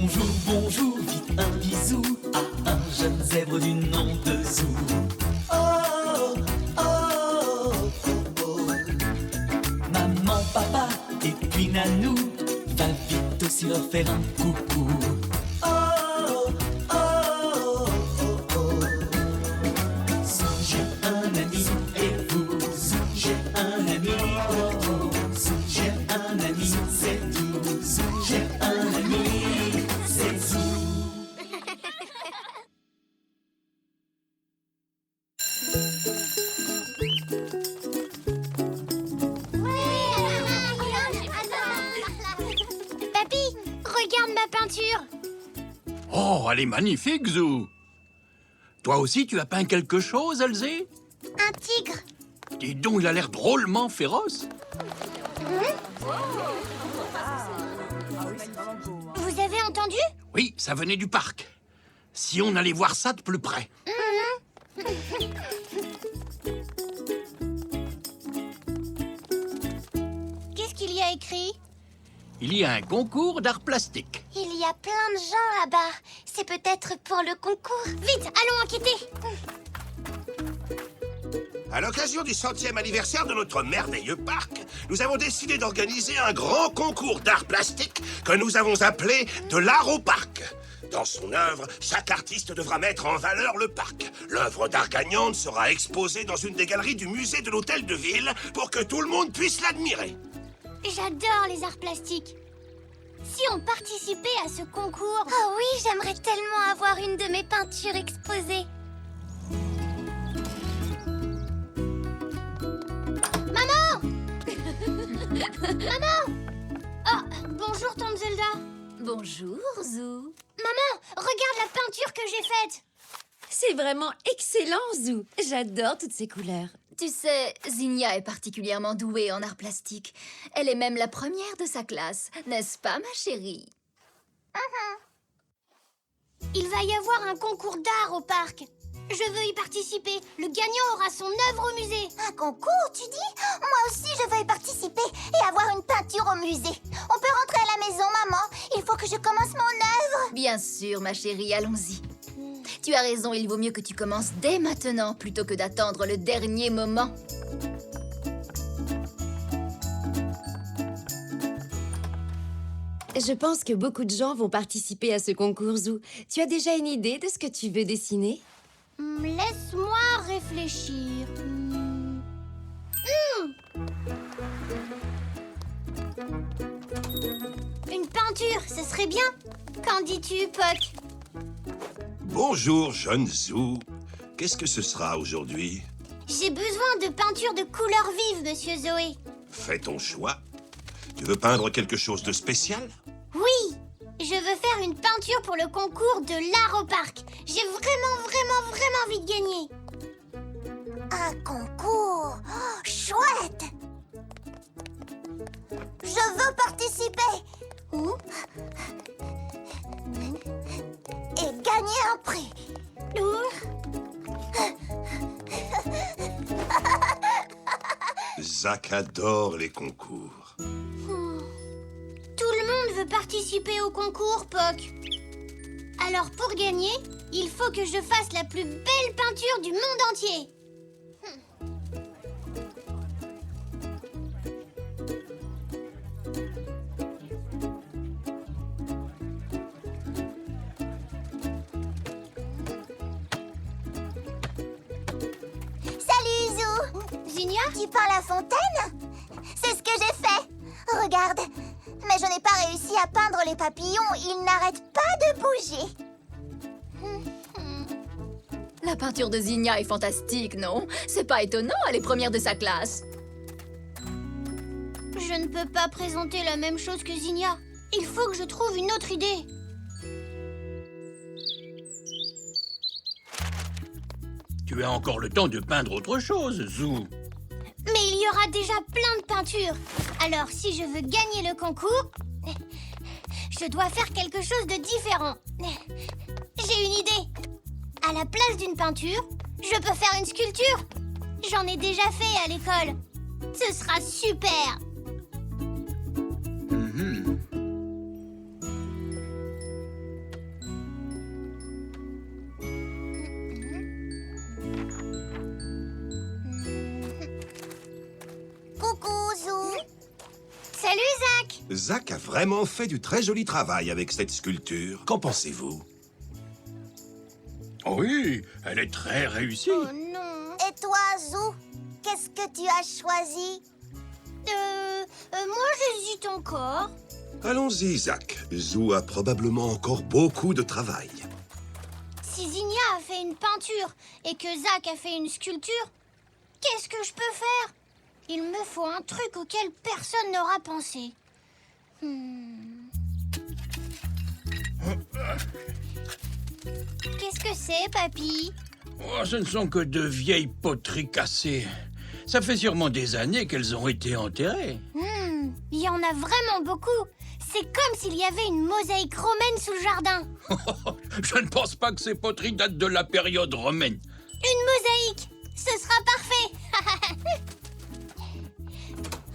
Bonjour, bonjour, vite un bisou à un jeune zèbre du nom de Zou. Oh, oh, oh, oh. Maman, papa et puis Nanou, va vite aussi leur faire un coucou. Oh, oh, oh, oh. Zou, j'ai un ami et vous, Zou, j'ai un ami. Oh, oh. Zou, j'ai un ami, c'est tout. Zou, j'ai un ami, c'est Zou. Papy, regarde ma peinture. Oh, elle est magnifique, Zou. Toi aussi, tu as peint quelque chose, Elzé? Un tigre. Dis donc, il a l'air drôlement féroce. Vous avez entendu? Oui, ça venait du parc. Si on allait voir ça de plus près. Qu'est-ce qu'il y a écrit? Il y a un concours d'art plastique. Il y a plein de gens là-bas. C'est peut-être pour le concours. Vite, allons enquêter. À l'occasion du 100e anniversaire de notre merveilleux parc, nous avons décidé d'organiser un grand concours d'art plastique que nous avons appelé « De l'art au parc ». Dans son œuvre, chaque artiste devra mettre en valeur le parc. L'œuvre d'art gagnante sera exposée dans une des galeries du musée de l'Hôtel de Ville pour que tout le monde puisse l'admirer. J'adore les arts plastiques. Si on participait à ce concours... Oh oui, j'aimerais tellement avoir une de mes peintures exposées. Maman! Maman! Oh, bonjour, tante Zelda. Bonjour, Zou. Maman, regarde la peinture que j'ai faite. C'est vraiment excellent, Zou. J'adore toutes ces couleurs. Tu sais, Zinnia est particulièrement douée en art plastique. Elle est même la première de sa classe, n'est-ce pas, ma chérie? Il va y avoir un concours d'art au parc. Je veux y participer. Le gagnant aura son œuvre au musée. Un concours, tu dis? Moi aussi, je veux y participer et avoir une peinture au musée. On peut rentrer à la maison, maman. Il faut que je commence mon œuvre. Bien sûr, ma chérie, allons-y. Tu as raison, il vaut mieux que tu commences dès maintenant plutôt que d'attendre le dernier moment. Je pense que beaucoup de gens vont participer à ce concours, Zou. Tu as déjà une idée de ce que tu veux dessiner? Laisse-moi réfléchir. Une peinture, ce serait bien. Qu'en dis-tu, Puck? Bonjour, jeune Zou. Qu'est-ce que ce sera aujourd'hui? J'ai besoin de peinture de couleurs vives, monsieur Zoé. Fais ton choix. Tu veux peindre quelque chose de spécial? Oui, je veux faire une peinture pour le concours de l'art au parc. J'ai vraiment envie de gagner. Un concours? Oh, chouette! Je veux participer. Et gagner un prix. Zach adore les concours. Tout le monde veut participer au concours, Puck. Alors pour gagner, il faut que je fasse la plus belle peinture du monde entier. Salut, Zou. Zinnia? Tu peins la fontaine? C'est ce que j'ai fait. Regarde. Mais je n'ai pas réussi à peindre les papillons. Ils n'arrêtent pas de bouger. La peinture de Zinnia est fantastique, non? C'est pas étonnant, elle est première de sa classe. Je ne peux pas présenter la même chose que Zinnia. Il faut que je trouve une autre idée. Tu as encore le temps de peindre autre chose, Zou. Mais il y aura déjà plein de peintures. Alors, si je veux gagner le concours, je dois faire quelque chose de différent. J'ai une idée. À la place d'une peinture, je peux faire une sculpture. J'en ai déjà fait à l'école. Ce sera super. Zach. Zach a vraiment fait du très joli travail avec cette sculpture. Qu'en pensez-vous? Oui, elle est très réussie. Oh non. Et toi, Zou, qu'est-ce que tu as choisi? Moi j'hésite encore. Allons-y, Zach. Zou a probablement encore beaucoup de travail. Si Zinnia a fait une peinture et que Zach a fait une sculpture, qu'est-ce que je peux faire? Il me faut un truc auquel personne n'aura pensé. Qu'est-ce que c'est, papy? Oh, ce ne sont que de vieilles poteries cassées. Ça fait sûrement des années qu'elles ont été enterrées. Il y en a vraiment beaucoup. C'est comme s'il y avait une mosaïque romaine sous le jardin. Je ne pense pas que ces poteries datent de la période romaine. Une mosaïque! Ce sera parfait!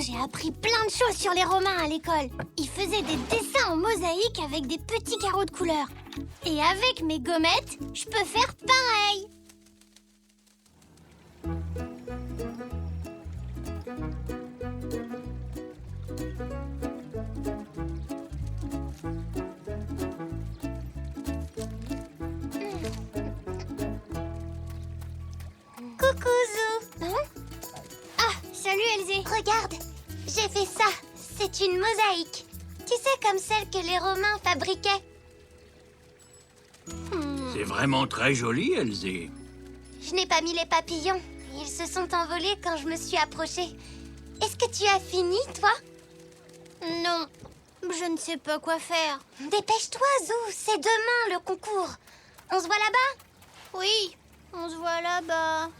J'ai appris plein de choses sur les Romains à l'école. Ils faisaient des dessins en mosaïque avec des petits carreaux de couleur. Et avec mes gommettes, je peux faire pareil. Coucou Zou. Ah, salut Elzé. Regarde, j'ai fait ça. C'est une mosaïque. Tu sais, comme celle que les Romains fabriquaient. C'est vraiment très joli, Elzé. Je n'ai pas mis les papillons. Ils se sont envolés quand je me suis approchée. Est-ce que tu as fini, toi? Non, je ne sais pas quoi faire. Dépêche-toi, Zou. C'est demain, le concours. On se voit là-bas? Oui, on se voit là-bas.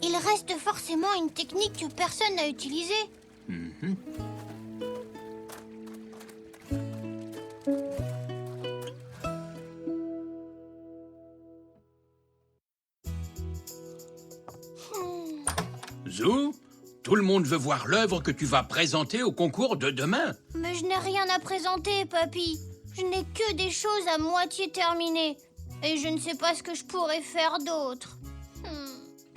Il reste forcément une technique que personne n'a utilisée. Zou, tout le monde veut voir l'œuvre que tu vas présenter au concours de demain. Mais je n'ai rien à présenter, papy. Je n'ai que des choses à moitié terminées. Et je ne sais pas ce que je pourrais faire d'autre.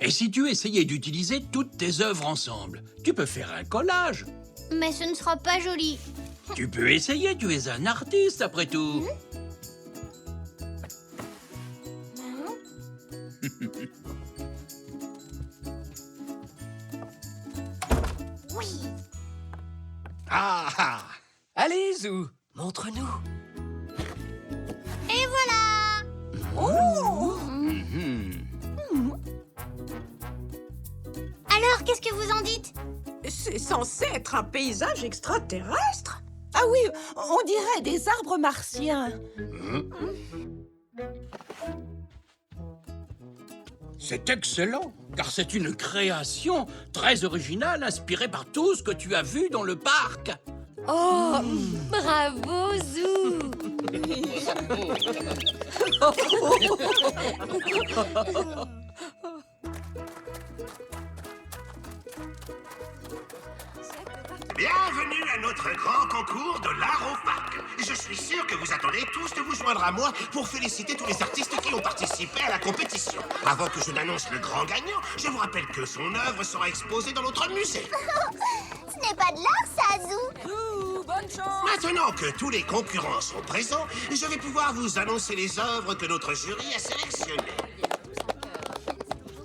Et si tu essayais d'utiliser toutes tes œuvres ensemble, tu peux faire un collage. Mais ce ne sera pas joli. Tu peux essayer, tu es un artiste après tout. Oui. Ah! Allez, Zou, montre-nous. Et voilà! Alors, qu'est-ce que vous en dites? C'est censé être un paysage extraterrestre. Ah oui, on dirait des arbres martiens. C'est excellent, car c'est une création très originale inspirée par tout ce que tu as vu dans le parc. Oh, bravo, Zou. Bienvenue à notre grand concours de l'art au parc. Je suis sûr que vous attendez tous de vous joindre à moi pour féliciter tous les artistes qui ont participé à la compétition. Avant que je n'annonce le grand gagnant, je vous rappelle que son œuvre sera exposée dans notre musée. Ce n'est pas de l'art, ça, Zou. Ouh, bonne chance. Maintenant que tous les concurrents sont présents, je vais pouvoir vous annoncer les œuvres que notre jury a sélectionnées.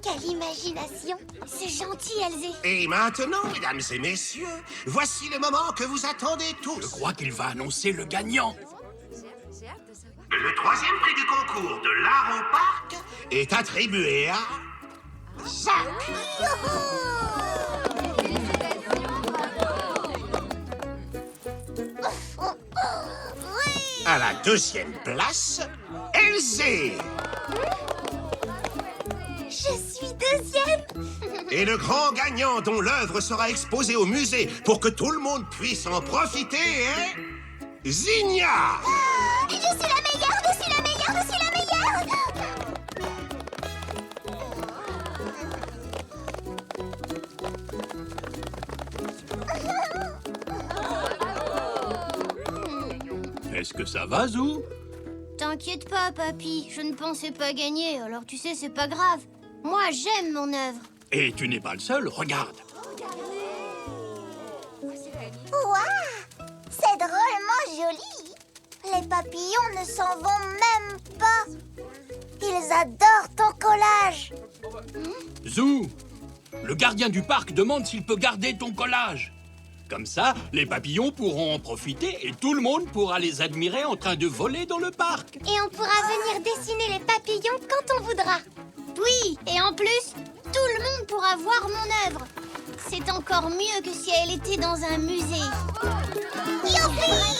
Quelle imagination. C'est gentil, Elzé. Et maintenant, mesdames et messieurs, voici le moment que vous attendez tous. Je crois qu'il va annoncer le gagnant. Le troisième prix du concours de l'art au parc est attribué à Zach. À la deuxième place, Elzé. Je suis deuxième. Et le grand gagnant dont l'œuvre sera exposée au musée pour que tout le monde puisse en profiter est... Zinnia. Je suis la meilleure, je suis la meilleure, je suis la meilleure. Est-ce que ça va, Zou? T'inquiète pas, papy. Je ne pensais pas gagner, alors tu sais, c'est pas grave. Moi, j'aime mon œuvre. Et tu n'es pas le seul, regarde. Waouh, Les papillons ne s'en vont même pas. Ils adorent ton collage. Zou, le gardien du parc demande s'il peut garder ton collage. Comme ça, les papillons pourront en profiter et tout le monde pourra les admirer en train de voler dans le parc. Et on pourra venir dessiner les papillons quand on voudra. Oui, et en plus, tout le monde pourra voir mon œuvre. C'est encore mieux que si elle était dans un musée. Youpi!